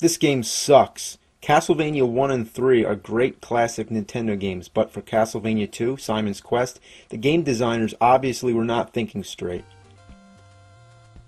This game sucks. Castlevania 1 and 3 are great classic Nintendo games, but for Castlevania 2, Simon's Quest, the game designers obviously were not thinking straight.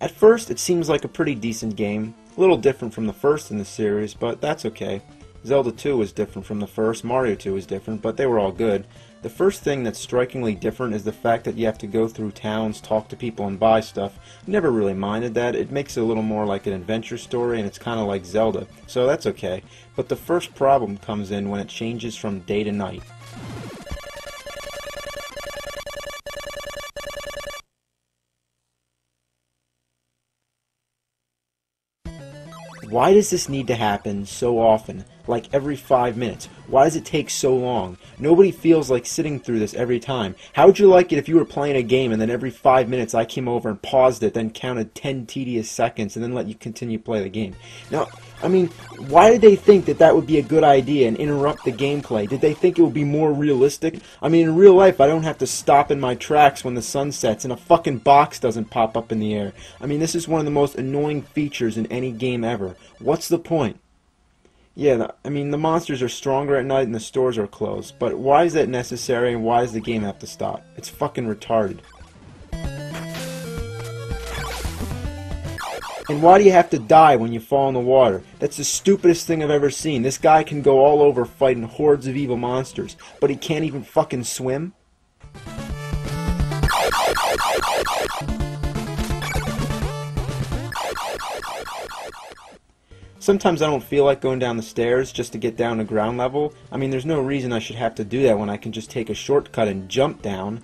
At first, it seems like a pretty decent game, a little different from the first in the series, but that's okay. Zelda 2 was different from the first, Mario 2 was different, but they were all good. The first thing that's strikingly different is the fact that you have to go through towns, talk to people, and buy stuff. Never really minded that. It makes it a little more like an adventure story, and it's kind of like Zelda, so that's okay. But the first problem comes in when it changes from day to night. Why does this need to happen so often? Like every 5 minutes? Why does it take so long? Nobody feels like sitting through this every time. How would you like it if you were playing a game and then every 5 minutes I came over and paused it, then counted 10 tedious seconds and then let you continue to play the game? Now, I mean, why did they think that that would be a good idea and interrupt the gameplay? Did they think it would be more realistic? I mean, in real life, I don't have to stop in my tracks when the sun sets and a fucking box doesn't pop up in the air. I mean, this is one of the most annoying features in any game ever. What's the point? Yeah, I mean, the monsters are stronger at night and the stores are closed, but why is that necessary and why does the game have to stop? It's fucking retarded. And why do you have to die when you fall in the water? That's the stupidest thing I've ever seen. This guy can go all over fighting hordes of evil monsters, but he can't even fucking swim? Sometimes I don't feel like going down the stairs just to get down to ground level. I mean, there's no reason I should have to do that when I can just take a shortcut and jump down.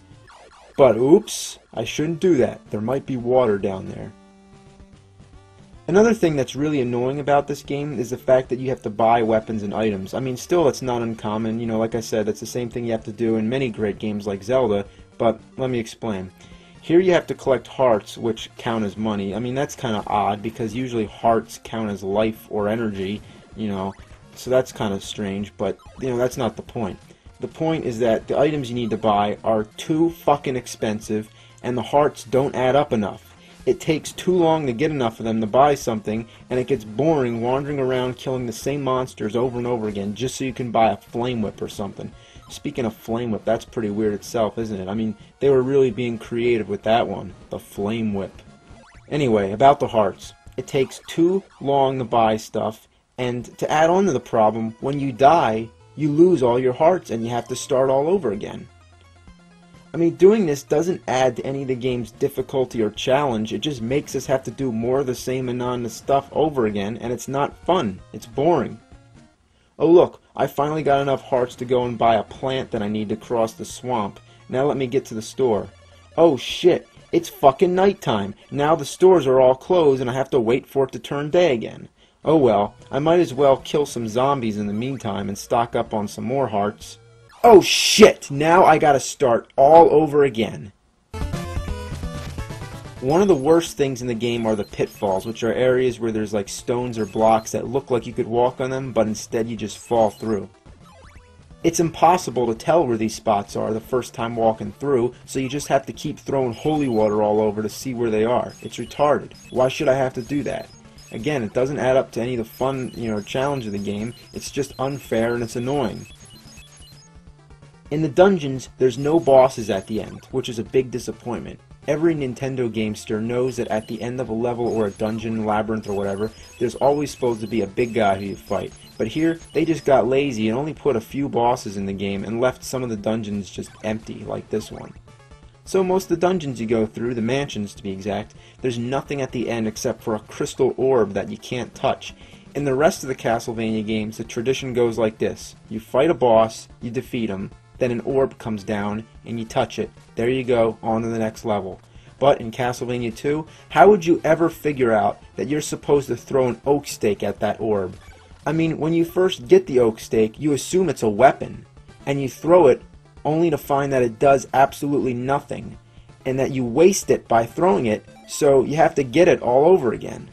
But oops, I shouldn't do that. There might be water down there. Another thing that's really annoying about this game is the fact that you have to buy weapons and items. I mean, still, it's not uncommon. You know, like I said, it's the same thing you have to do in many great games like Zelda, but let me explain. Here you have to collect hearts, which count as money. I mean, that's kind of odd, because usually hearts count as life or energy, you know, so that's kind of strange, but, you know, that's not the point. The point is that the items you need to buy are too fucking expensive, and the hearts don't add up enough. It takes too long to get enough of them to buy something, and it gets boring wandering around killing the same monsters over and over again just so you can buy a flame whip or something. Speaking of flame whip, that's pretty weird itself, isn't it? I mean, they were really being creative with that one, the flame whip. Anyway, about the hearts. It takes too long to buy stuff, and to add on to the problem, when you die, you lose all your hearts and you have to start all over again. I mean, doing this doesn't add to any of the game's difficulty or challenge, it just makes us have to do more of the same monotonous stuff over again, and it's not fun, it's boring. Oh look, I finally got enough hearts to go and buy a plant that I need to cross the swamp. Now let me get to the store. Oh shit, it's fucking nighttime. Now the stores are all closed and I have to wait for it to turn day again. Oh well, I might as well kill some zombies in the meantime and stock up on some more hearts. Oh shit, now I gotta start all over again. One of the worst things in the game are the pitfalls, which are areas where there's like stones or blocks that look like you could walk on them, but instead you just fall through. It's impossible to tell where these spots are the first time walking through, so you just have to keep throwing holy water all over to see where they are. It's retarded. Why should I have to do that? Again, it doesn't add up to any of the fun, challenge of the game. It's just unfair and it's annoying. In the dungeons, there's no bosses at the end, which is a big disappointment. Every Nintendo gamester knows that at the end of a level or a dungeon, labyrinth or whatever, there's always supposed to be a big guy who you fight. But here, they just got lazy and only put a few bosses in the game and left some of the dungeons just empty, like this one. So most of the dungeons you go through, the mansions to be exact, there's nothing at the end except for a crystal orb that you can't touch. In the rest of the Castlevania games, the tradition goes like this. You fight a boss, you defeat him, then an orb comes down, and you touch it. There you go, on to the next level. But in Castlevania 2, how would you ever figure out that you're supposed to throw an oak stake at that orb? I mean, when you first get the oak stake, you assume it's a weapon, and you throw it only to find that it does absolutely nothing, and that you waste it by throwing it, so you have to get it all over again.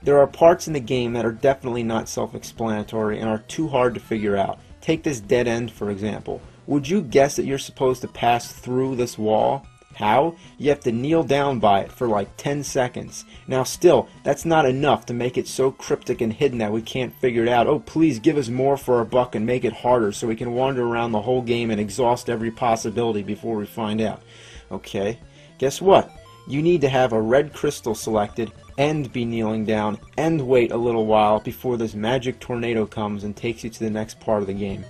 There are parts in the game that are definitely not self-explanatory and are too hard to figure out. Take this dead end, for example. Would you guess that you're supposed to pass through this wall? How? You have to kneel down by it for like 10 seconds. Now still, that's not enough to make it so cryptic and hidden that we can't figure it out. Oh, please give us more for our buck and make it harder so we can wander around the whole game and exhaust every possibility before we find out. Okay, guess what? You need to have a red crystal selected and be kneeling down and wait a little while before this magic tornado comes and takes you to the next part of the game.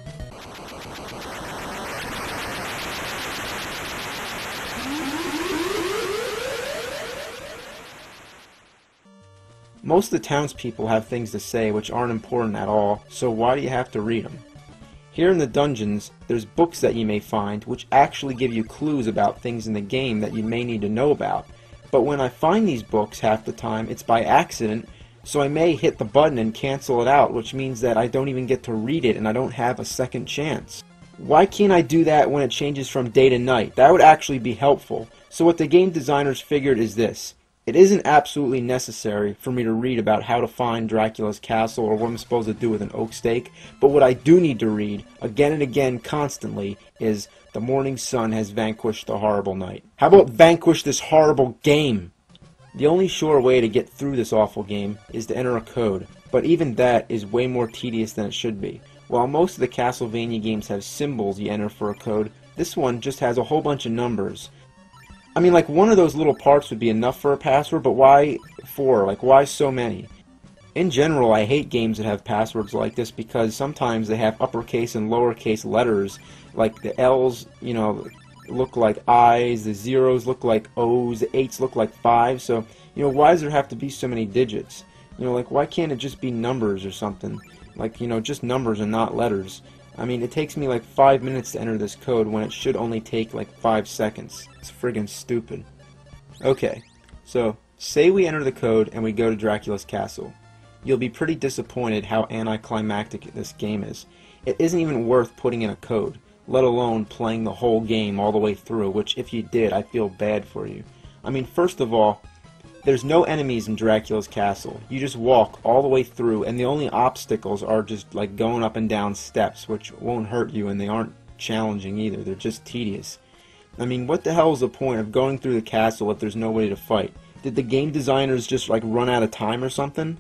Most of the townspeople have things to say which aren't important at all, so why do you have to read them? Here in the dungeons, there's books that you may find which actually give you clues about things in the game that you may need to know about. But when I find these books half the time, it's by accident, so I may hit the button and cancel it out, which means that I don't even get to read it and I don't have a second chance. Why can't I do that when it changes from day to night? That would actually be helpful. So what the game designers figured is this. It isn't absolutely necessary for me to read about how to find Dracula's castle or what I'm supposed to do with an oak stake, but what I do need to read, again and again, constantly, is the morning sun has vanquished the horrible night. How about vanquish this horrible game? The only sure way to get through this awful game is to enter a code, but even that is way more tedious than it should be. While most of the Castlevania games have symbols you enter for a code, this one just has a whole bunch of numbers. I mean, like, one of those little parts would be enough for a password, but why 4? Like, why so many? In general, I hate games that have passwords like this because sometimes they have uppercase and lowercase letters. Like, the L's, you know, look like I's, the zeros look like O's, the 8's look like 5's, so, you know, why does there have to be so many digits? You know, like, why can't it just be numbers or something? Like, you know, just numbers and not letters. I mean, it takes me like 5 minutes to enter this code when it should only take like 5 seconds. It's friggin' stupid. Okay, so say we enter the code and we go to Dracula's castle. You'll be pretty disappointed how anticlimactic this game is. It isn't even worth putting in a code, let alone playing the whole game all the way through, which if you did, I feel bad for you. I mean, first of all, there's no enemies in Dracula's castle. You just walk all the way through, and the only obstacles are just like going up and down steps, which won't hurt you, and they aren't challenging either. They're just tedious. I mean, what the hell is the point of going through the castle if there's nobody to fight? Did the game designers just like run out of time or something?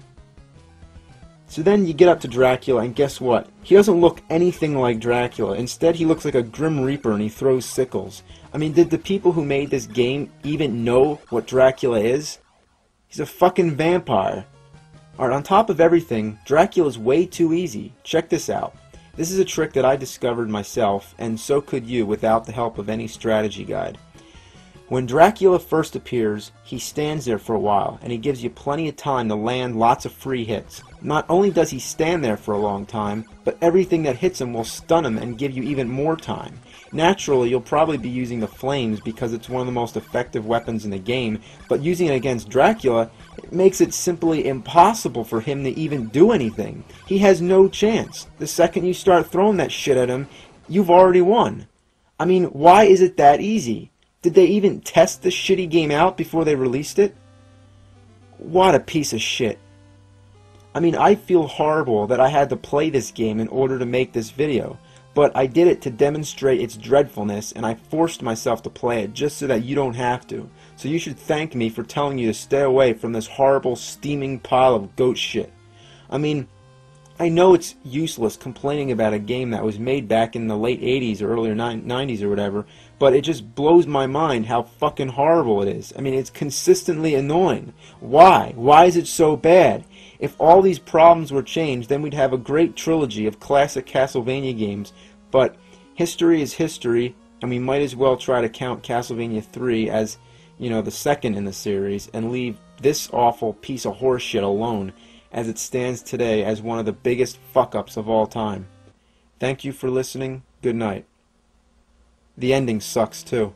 So then you get up to Dracula, and guess what? He doesn't look anything like Dracula. Instead, he looks like a Grim Reaper, and he throws sickles. I mean, did the people who made this game even know what Dracula is? He's a fucking vampire. Alright, on top of everything, Dracula's way too easy. Check this out. This is a trick that I discovered myself, and so could you without the help of any strategy guide. When Dracula first appears, he stands there for a while, and he gives you plenty of time to land lots of free hits. Not only does he stand there for a long time, but everything that hits him will stun him and give you even more time. Naturally, you'll probably be using the flames because it's one of the most effective weapons in the game, but using it against Dracula, it makes it simply impossible for him to even do anything. He has no chance. The second you start throwing that shit at him, you've already won. I mean, why is it that easy? Did they even test this shitty game out before they released it? What a piece of shit. I mean, I feel horrible that I had to play this game in order to make this video, but I did it to demonstrate its dreadfulness, and I forced myself to play it just so that you don't have to. So you should thank me for telling you to stay away from this horrible, steaming pile of goat shit. I mean, I know it's useless complaining about a game that was made back in the late 80s or earlier 90s or whatever, but it just blows my mind how fucking horrible it is. I mean, it's consistently annoying. Why? Why is it so bad? If all these problems were changed, then we'd have a great trilogy of classic Castlevania games, but history is history, and we might as well try to count Castlevania 3 as, you know, the second in the series, and leave this awful piece of horse shit alone, as it stands today as one of the biggest fuck-ups of all time. Thank you for listening. Good night. The ending sucks too.